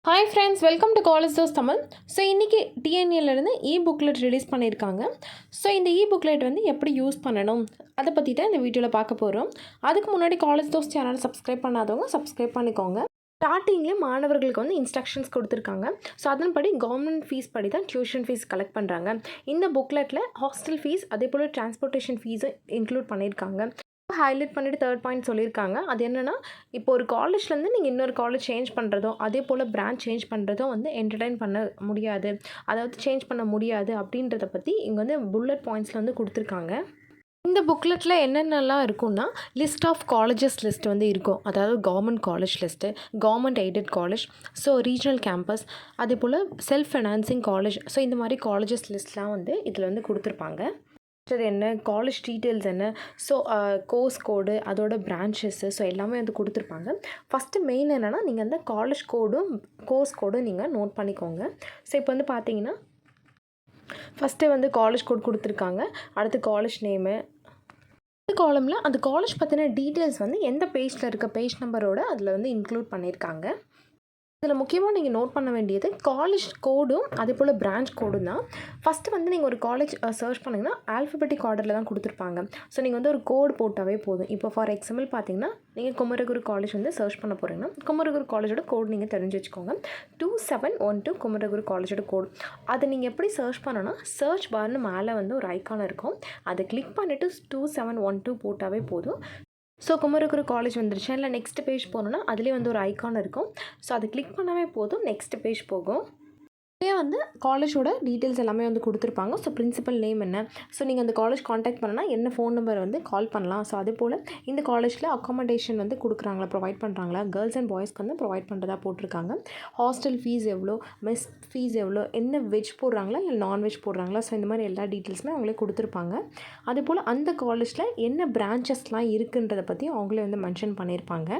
Hi friends, welcome to College Dose Tamil. So இன்னைக்கு டிஎன்ஏல இருந்து இ booklet release பண்ணியிருக்காங்க. So இந்த இ புக்லெட் வந்து எப்படி யூஸ் பண்ணணும் அதை பற்றி தான் இந்த வீடியோவில் பார்க்க போகிறோம். அதுக்கு முன்னாடி காலேஜ் தோஸ் சேனலை சப்ஸ்கிரைப் பண்ணாதவங்க சப்ஸ்கிரைப் பண்ணிக்கோங்க. ஸ்டார்டிங்லேயே மாணவர்களுக்கு வந்து இன்ஸ்ட்ரக்ஷன்ஸ் கொடுத்துருக்காங்க. ஸோ அதன்படி கவர்மெண்ட் ஃபீஸ் படி தான் டியூஷன் ஃபீஸ் கலெக்ட் பண்ணுறாங்க. இந்த புக்லெட்டில் ஹாஸ்டல் ஃபீஸ் அதே போல் டிரான்ஸ்போர்ட்டேஷன் ஃபீஸை இன்க்ளூட் பண்ணியிருக்காங்க. ஹைலைட் பண்ணிவிட்டு தேர்ட் பாயிண்ட் சொல்லியிருக்காங்க. அது என்னென்னா, இப்போ ஒரு காலேஜ்லேருந்து நீங்கள் இன்னொரு காலேஜ் சேஞ்ச் பண்ணுறதோ அதே போல் பிரான்ச் சேஞ்ச் பண்ணுறதோ வந்து என்டர்டைன் பண்ண முடியாது, அதாவது சேஞ்ச் பண்ண முடியாது அப்படின்றத பற்றி இங்கே வந்து புல்லட் பாயிண்ட்ஸில் வந்து கொடுத்துருக்காங்க. இந்த புக்லெட்டில் என்னென்னலாம் இருக்குன்னா, லிஸ்ட் ஆஃப் காலேஜஸ் லிஸ்ட் வந்து இருக்கும். அதாவது government college list, government aided college, so regional campus, அதே போல் செல்ஃப் ஃபைனான்சிங் காலேஜ், ஸோ இந்த மாதிரி காலேஜஸ் லிஸ்ட்லாம் வந்து இதில் வந்து கொடுத்துருப்பாங்க. என்ன காலேஜ் டீட்டெயில்ஸ் என்ன, ஸோ கோர்ஸ் கோடு, அதோட பிரான்ச்சஸ்ஸு, ஸோ எல்லாமே வந்து கொடுத்துருப்பாங்க. ஃபஸ்ட்டு மெயின் என்னென்னா, நீங்கள் அந்த காலேஜ் கோடும் கோர்ஸ் கோடும் நீங்கள் நோட் பண்ணிக்கோங்க. ஸோ இப்போ வந்து பார்த்தீங்கன்னா, ஃபஸ்ட்டு வந்து காலேஜ் கோட் கொடுத்துருக்காங்க, அடுத்து காலேஜ் நேமு, காலமில் அந்த காலேஜ் பற்றின டீட்டெயில்ஸ் வந்து எந்த பேஜில் இருக்க பேஜ் நம்பரோட அதில் வந்து இன்க்ளூட் பண்ணியிருக்காங்க. இதில் முக்கியமாக நீங்கள் நோட் பண்ண வேண்டியது காலேஜ் கோடும் அதே போல் பிரான்ச் கோடும் தான். ஃபஸ்ட்டு வந்து நீங்கள் ஒரு காலேஜ் சர்ச் பண்ணிங்கன்னா ஆல்ஃபபெட்டிக் ஆர்டரில் தான் கொடுத்துருப்பாங்க. ஸோ நீங்கள் வந்து ஒரு கோடு போட்டாவே போதும். இப்போ ஃபார் எக்ஸாம்பிள் பார்த்தீங்கன்னா, நீங்கள் குமரகுரு காலேஜ் வந்து சர்ச் பண்ண போகிறீங்கன்னா குமரகுரு காலேஜோட கோடு நீங்கள் தெரிஞ்சு வச்சுக்கோங்க. 2712 குமரகுரு காலேஜோட கோடு. அதை நீங்கள் எப்படி சர்ச் பண்ணணும்னா, சர்ச் பார்னு மேலே வந்து ஒரு ஐக்கான் இருக்கும், அதை கிளிக் பண்ணிவிட்டு 2712 போட்டாவே போதும். ஸோ குமரகுரு காலேஜ் வந்துருச்சு. இல்லை நெக்ஸ்ட் பேஜ் போகணுன்னா அதுலேயே வந்து ஒரு ஐக்கான் இருக்கும், ஸோ அதை கிளிக் பண்ணவே போதும், நெக்ஸ்ட் பேஜ் போகும். இதே வந்து காலேஜோட டீட்டெயில்ஸ் எல்லாமே வந்து கொடுத்துருப்பாங்க. ஸோ பிரின்சிபல் நேம் என்ன, ஸோ நீங்கள் அந்த காலேஜ் காண்டாக்ட் பண்ணனா என்ன ஃபோன் நம்பர் வந்து கால் பண்ணலாம். ஸோ அதே போல் இந்த காலேஜில் அக்காமடேஷன் வந்து கொடுக்குறாங்களா, ப்ரொவைட் பண்ணுறாங்களா, கேர்ள்ஸ் அண்ட் பாய்ஸ்க்கு வந்து ப்ரொவைட் பண்ணுறதா போட்டிருக்காங்க. ஹாஸ்டல் ஃபீஸ் எவ்வளோ, மெஸ் ஃபீஸ் எவ்வளோ, என்ன வெஜ் போடுறாங்களா இல்லை நான்வெஜ் போடுறாங்களா, ஸோ இந்த மாதிரி எல்லா டீட்டெயில்ஸுமே அவங்களே கொடுத்துருப்பாங்க. அதே போல் அந்த காலேஜில் என்ன பிரான்ச்சஸ்லாம் இருக்குன்றதை பற்றி அவங்களே வந்து மென்ஷன் பண்ணியிருப்பாங்க.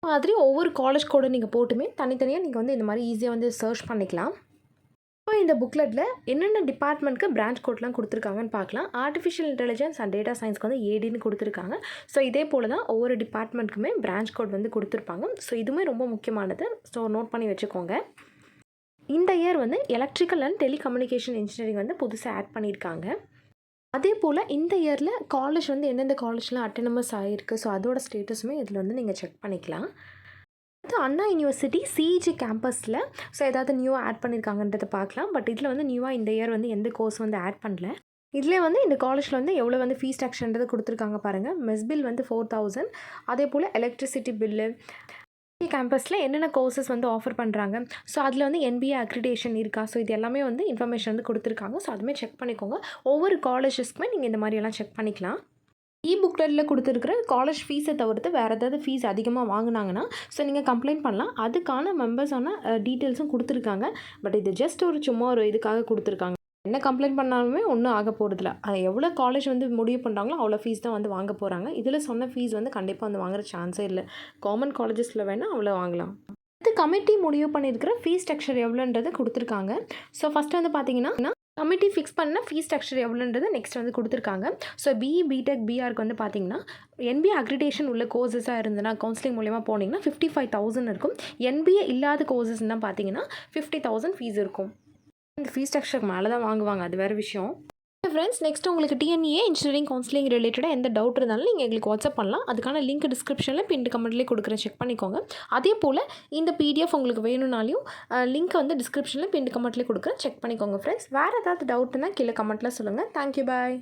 மாதிரி ஒவ்வொரு காலேஜ் கோடை நீங்கள் போட்டுமே தனித்தனியாக நீங்கள் வந்து இந்த மாதிரி ஈஸியாக வந்து சர்ச் பண்ணிக்கலாம். இப்போ இந்த புக்லெட்டில் என்னென்ன டிபார்ட்மெண்ட்க்கு பிரான்ச் கோட்லாம் கொடுத்துருக்காங்கன்னு பார்க்கலாம். ஆர்டிஃபிஷியல் இன்டெலிஜென்ஸ் அண்ட் டேட்டா சயின்ஸ்க்கு வந்து ஏடின்னு கொடுத்துருக்காங்க. ஸோ இதே போல் தான் ஒவ்வொரு டிபார்ட்மெண்ட்டுக்குமே பிரான்ச் கோட் வந்து கொடுத்துருப்பாங்க. ஸோ இதுவுமே ரொம்ப முக்கியமானது, ஸோ நோட் பண்ணி வச்சுக்கோங்க. இந்த இயர் வந்து எலக்ட்ரிக்கல் அண்ட் டெலிகம்யூனிகேஷன் இன்ஜினியரிங் வந்து புதுசாக ஆட் பண்ணியிருக்காங்க. அதே போல் இந்த இயரில் காலேஜ் வந்து எந்தெந்த காலேஜ்லாம் அட்டானமஸ் ஆகிருக்கு, ஸோ அதோட ஸ்டேட்டஸுமே இதில் வந்து நீங்கள் செக் பண்ணிக்கலாம். அண்ணா யூனிவர்சிட்டி சிஇஜி கேம்பஸில் ஸோ ஏதாவது நியூவாக ஆட் பண்ணியிருக்காங்கன்றதை பார்க்கலாம். பட் இதில் வந்து நியூவாக இந்த இயர் வந்து எந்த கோர்ஸ் வந்து ஆட் பண்ணல. இதிலே வந்து இந்த காலேஜில் வந்து எவ்வளோ வந்து ஃபீஸ் ஸ்ட்ரக்சர்ன்றது கொடுத்துருக்காங்க பாருங்கள். மெஸ் பில் வந்து 4000, அதே போல் எலக்ட்ரிசிட்டி பில்லு, கேம்பஸில் என்னென்ன கோர்சஸ் வந்து ஆஃபர் பண்ணுறாங்க, ஸோ அதில் வந்து NBA அக்ரிடேஷன் இருக்கா, ஸோ இது எல்லாமே வந்து இன்ஃபர்மேஷன் வந்து கொடுத்துருக்காங்க. ஸோ அதுவுமே செக் பண்ணிக்கோங்க. ஒவ்வொரு காலேஜஸ்க்குமே நீங்கள் இந்த மாதிரியெல்லாம் செக் பண்ணிக்கலாம். இ புக்லெட்டில் கொடுத்துருக்குற காலேஜ் ஃபீஸை தவிர்த்து வேறு ஏதாவது ஃபீஸ் அதிகமாக வாங்கினாங்கன்னா ஸோ நீங்கள் கம்ப்ளைண்ட் பண்ணலாம். அதுக்கான மெம்பர்ஸான டீட்டெயில்ஸும் கொடுத்துருக்காங்க. பட் இது ஜஸ்ட் ஒரு சும்மா ஒரு இதுக்காக கொடுத்துருக்காங்க. என்ன கம்ப்ளைண்ட் பண்ணாலுமே ஒன்றும் ஆக போகிறதில்ல. எவ்வளோ காலேஜ் வந்து முடிவு பண்ணுறாங்களோ அவ்வளோ ஃபீஸ் தான் வந்து வாங்க போகிறாங்க. இதில் சொன்ன ஃபீஸ் வந்து கண்டிப்பாக வந்து வாங்குற சான்ஸே இல்லை. கவர்மெண்ட் காலேஜஸில் வேணால் அவ்வளோ வாங்கலாம். இது கமிட்டி முடிவு பண்ணியிருக்கிற ஃபீஸ் ஸ்ட்ரக்சர் எவ்வளோன்றது கொடுத்துருக்காங்க. ஸோ ஃபஸ்ட்டு வந்து பார்த்தீங்கன்னா, கமிட்டி ஃபிக்ஸ் பண்ண ஃபீஸ் ஸ்ட்ரக்சர் எவ்வளோன்றது நெக்ஸ்ட் வந்து கொடுத்துருக்காங்க. ஸோ பிஇ பிடெக் பிஆருக்கு வந்து பார்த்தீங்கன்னா, NBA அக்ரிடேஷன் உள்ள கோர்சஸாக இருந்ததுன்னா கவுன்சிலிங் மூலிமா போனீங்கன்னா 55,000 இருக்கும். NBA இல்லாத கோர்சஸ்னால் பார்த்தீங்கன்னா 50,000 ஃபீஸ் இருக்கும். இந்த ஃபீஸ் ஸ்ட்ரக்சருக்கு மேலே தான் வாங்குவாங்க, அது வேறு விஷயம். ஃப்ரெண்ட்ஸ், நெக்ஸ்ட் உங்களுக்கு டிஎன்ஏ இன்ஜினியரிங் கவுன்சிலிங் ரிலேட்டடாக எந்த டவுட் இருந்தாலும் நீங்கள் எங்களுக்கு வாட்ஸ்அப் பண்ணலாம். அதுக்கான லிங்க் டிஸ்கிரிப்ஷனில் பின் கமெண்ட்லேயே கொடுக்குறேன், செக் பண்ணிக்கோங்க. அதே போல் இந்த PDF உங்களுக்கு வேணும்னாலையும் லிங்க் வந்து டிஸ்கிரிப்ஷனில் பின் கமெண்ட்லேயே கொடுக்குறேன், செக் பண்ணிக்கோங்க. ஃப்ரெண்ட்ஸ், வேறு ஏதாவது டவுட்னா கீழே கமெண்ட்டில் சொல்லுங்கள். தேங்க்யூ, பாய்.